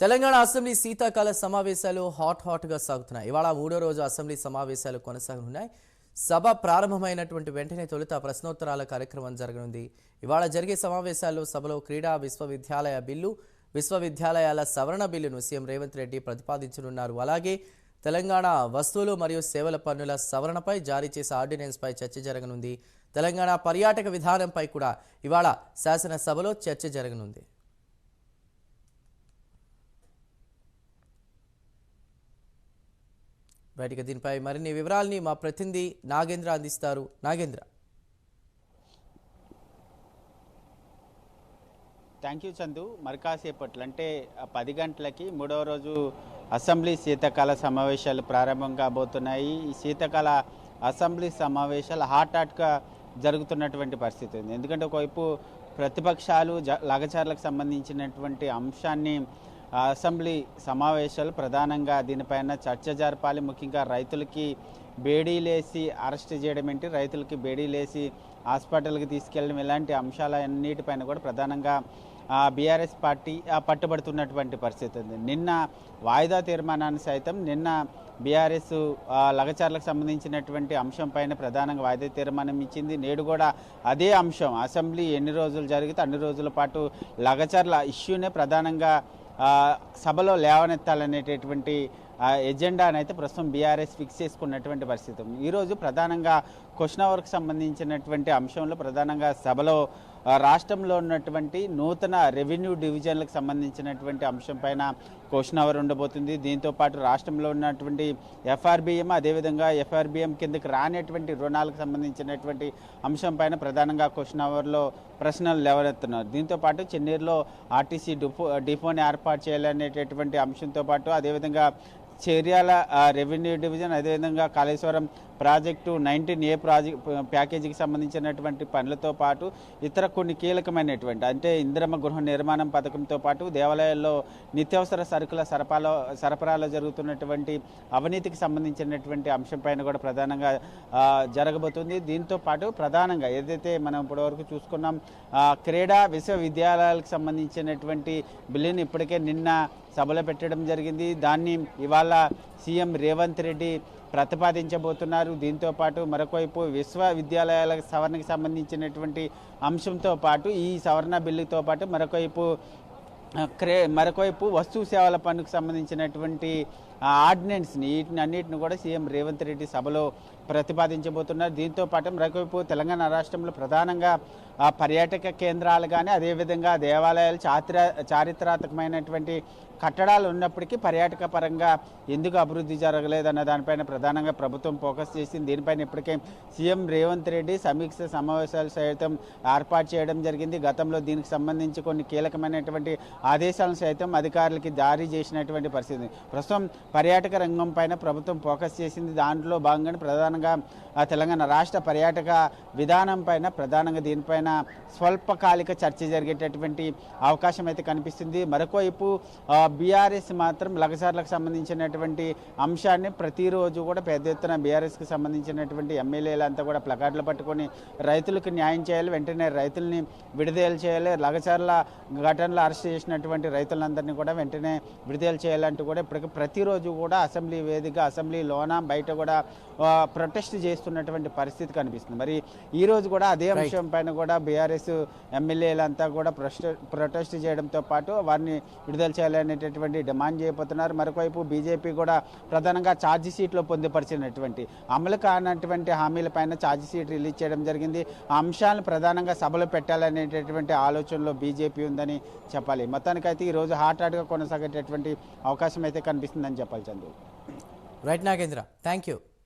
Telangana assembly శీతాకాల సమావేశాలు హాట్గా సాగుతున్నాయి. ఇవాళ మూడో రోజు అసెంబ్లీ సమావేశాలు కొనసాగనున్నాయి. సభ ప్రారంభమైనటువంటి వెంటనే తొలుత ప్రశ్నోత్తరాల కార్యక్రమం జరగనుంది. ఇవాళ జరిగే సమావేశాల్లో సభలో క్రీడా విశ్వవిద్యాలయ బిల్లు, విశ్వవిద్యాలయాల సవరణ బిల్లును సీఎం రేవంత్ రెడ్డి ప్రతిపాదించనున్నారు. అలాగే తెలంగాణ వస్తువులు మరియు సేవల పన్నుల సవరణపై జారీ చేసే ఆర్డినెన్స్పై చర్చ జరగనుంది. తెలంగాణ పర్యాటక విధానంపై కూడా ఇవాళ శాసనసభలో చర్చ జరగనుంది. బయటికి దీనిపై మరిన్ని వివరాలని మా ప్రతినిధి నాగేంద్ర అందిస్తారు. నాగేంద్ర. Thank you Chandu. మరి కాసేపట్లో అంటే 10 గంటలకి మూడవ రోజు అసెంబ్లీ శీతాకాల సమావేశాలు ప్రారంభం కాబోతున్నాయి. ఈ శీతాకాల అసెంబ్లీ సమావేశాలు హాట్గా జరుగుతున్నటువంటి పరిస్థితి ఉంది. ఎందుకంటే ఒకవైపు ప్రతిపక్షాలు లగచారులకు సంబంధించినటువంటి అంశాన్ని అసెంబ్లీ సమావేశాలు ప్రధానంగా దీనిపైన చర్చ జరపాలి. ముఖ్యంగా రైతులకి బేడీలేసి అరెస్ట్ చేయడం ఏంటి, రైతులకి బేడీలేసి హాస్పిటల్కి తీసుకెళ్ళడం, ఇలాంటి అంశాలన్నిటిపైన కూడా ప్రధానంగా బీఆర్ఎస్ పార్టీ పట్టుబడుతున్నటువంటి పరిస్థితి ఉంది. నిన్న వాయిదా తీర్మానాన్ని సైతం నిన్న బీఆర్ఎస్ లగచార్లకు సంబంధించినటువంటి అంశం పైన ప్రధానంగా వాయిదా తీర్మానం ఇచ్చింది. నేడు కూడా అదే అంశం అసెంబ్లీ ఎన్ని రోజులు జరిగితే అన్ని రోజుల పాటు లగచార్ల ఇష్యూనే ప్రధానంగా సభలో లేవనెత్తాలనేటటువంటి ఎజెండాను అయితే ప్రస్తుతం బీఆర్ఎస్ ఫిక్స్ చేసుకున్నటువంటి పరిస్థితి. ఈరోజు ప్రధానంగా క్వశ్చన్ అవర్కి సంబంధించినటువంటి అంశంలో ప్రధానంగా సభలో రాష్ట్రంలో ఉన్నటువంటి నూతన రెవెన్యూ డివిజన్లకు సంబంధించినటువంటి అంశం పైన క్వశ్చన్ అవర్ ఉండబోతుంది. దీంతోపాటు రాష్ట్రంలో ఉన్నటువంటి ఎఫ్ఆర్బిఎం, అదేవిధంగా ఎఫ్ఆర్బిఎం కిందకి రానటువంటి రుణాలకు సంబంధించినటువంటి అంశం పైన ప్రధానంగా క్వశ్చన్ అవర్లో ప్రశ్నలు లేవనెత్తున్నారు. దీంతోపాటు చెన్నైలో ఆర్టీసీ డిపోని ఏర్పాటు చేయాలనేటటువంటి అంశంతో పాటు అదేవిధంగా చేర్యాల రెవెన్యూ డివిజన్, అదేవిధంగా కాళేశ్వరం ప్రాజెక్టు 19A ప్యాకేజీకి సంబంధించినటువంటి పనులతో పాటు ఇతర కొన్ని కీలకమైనటువంటి అంటే ఇందిరమ్మ గృహ నిర్మాణం పథకంతో పాటు దేవాలయాల్లో నిత్యావసర సరుకుల సరఫరాలో జరుగుతున్నటువంటి అవినీతికి సంబంధించినటువంటి అంశం పైన కూడా ప్రధానంగా జరగబోతుంది. దీంతో పాటు ప్రధానంగా ఏదైతే మనం ఇప్పటివరకు చూసుకున్నాం క్రీడా విశ్వవిద్యాలయాలకు సంబంధించినటువంటి బిల్లుని ఇప్పటికే నిన్న సభలో పెట్టడం జరిగింది. దాన్ని ఇవాళ సీఎం రేవంత్ రెడ్డి ప్రతిపాదించబోతున్నారు. దీంతో పాటు మరొకవైపు విశ్వవిద్యాలయాల సవరణకు సంబంధించినటువంటి అంశంతో పాటు ఈ సవరణ బిల్లుతో పాటు మరొకవైపు వస్తు సేవల పన్నుకు సంబంధించినటువంటి ఆర్డినెన్స్ని వీటిని అన్నిటిని కూడా సీఎం రేవంత్ రెడ్డి సభలో ప్రతిపాదించబోతున్నారు. దీంతో పాటు మరొకవైపు తెలంగాణ రాష్ట్రంలో ప్రధానంగా పర్యాటక కేంద్రాలు కానీ అదేవిధంగా దేవాలయాలు చారిత్రాత్మకమైనటువంటి కట్టడాలు ఉన్నప్పటికీ పర్యాటక పరంగా ఎందుకు అభివృద్ధి జరగలేదన్న దానిపైన ప్రధానంగా ప్రభుత్వం ఫోకస్ చేసింది. దీనిపైన ఇప్పటికే సీఎం రేవంత్ రెడ్డి సమీక్ష సమావేశాలు సైతం ఏర్పాటు చేయడం జరిగింది. గతంలో దీనికి సంబంధించి కొన్ని కీలకమైనటువంటి ఆదేశాలను సైతం అధికారులకి జారీ చేసినటువంటి పరిస్థితి. ప్రస్తుతం పర్యాటక రంగం పైన ప్రభుత్వం ఫోకస్ చేసింది. దాంట్లో భాగంగానే ప్రధానంగా తెలంగాణ రాష్ట్ర పర్యాటక విధానం పైన ప్రధానంగా దీనిపైన స్వల్పకాలిక చర్చ జరిగేటటువంటి అవకాశం అయితే కనిపిస్తుంది. మరొకవైపు బీఆర్ఎస్ మాత్రం లగచార్లకు సంబంధించినటువంటి అంశాన్ని ప్రతిరోజు కూడా పెద్ద ఎత్తున బీఆర్ఎస్కి సంబంధించినటువంటి ఎమ్మెల్యేలంతా కూడా ప్లకార్డులు పట్టుకొని రైతులకు న్యాయం చేయాలి, వెంటనే రైతుల్ని విడుదల చేయాలి, లగచార్ల ఘటనలో అరెస్ట్ చేసినటువంటి రైతులందరినీ కూడా వెంటనే విడుదల చేయాలంటూ కూడా ఇప్పటికీ ప్రతిరోజు కూడా అసెంబ్లీ వేదిక, అసెంబ్లీలోన బయట కూడా ప్రొటెస్ట్ చేస్తున్నటువంటి పరిస్థితి కనిపిస్తుంది. మరి ఈ రోజు కూడా అదే అంశం పైన కూడా బీఆర్ఎస్ ఎమ్మెల్యేలంతా కూడా ప్రొటెస్ట్ చేయడంతో పాటు వారిని విడుదల చేయాలనేటటువంటి డిమాండ్ చేయబోతున్నారు. మరొకవైపు బీజేపీ కూడా ప్రధానంగా ఛార్జ్ షీట్లో పొందుపరిచినటువంటి అమలు కానటువంటి హామీలపైన ఛార్జ్ షీట్ రిలీజ్ చేయడం జరిగింది. ఆ అంశాలను ప్రధానంగా సభలో పెట్టాలనేటటువంటి ఆలోచనలో బీజేపీ ఉందని చెప్పాలి. మొత్తానికైతే ఈరోజు హాట్గా కొనసాగేటటువంటి అవకాశం అయితే కనిపిస్తుందని చెప్పాలి. Chandu. Right Nagendra, thank you.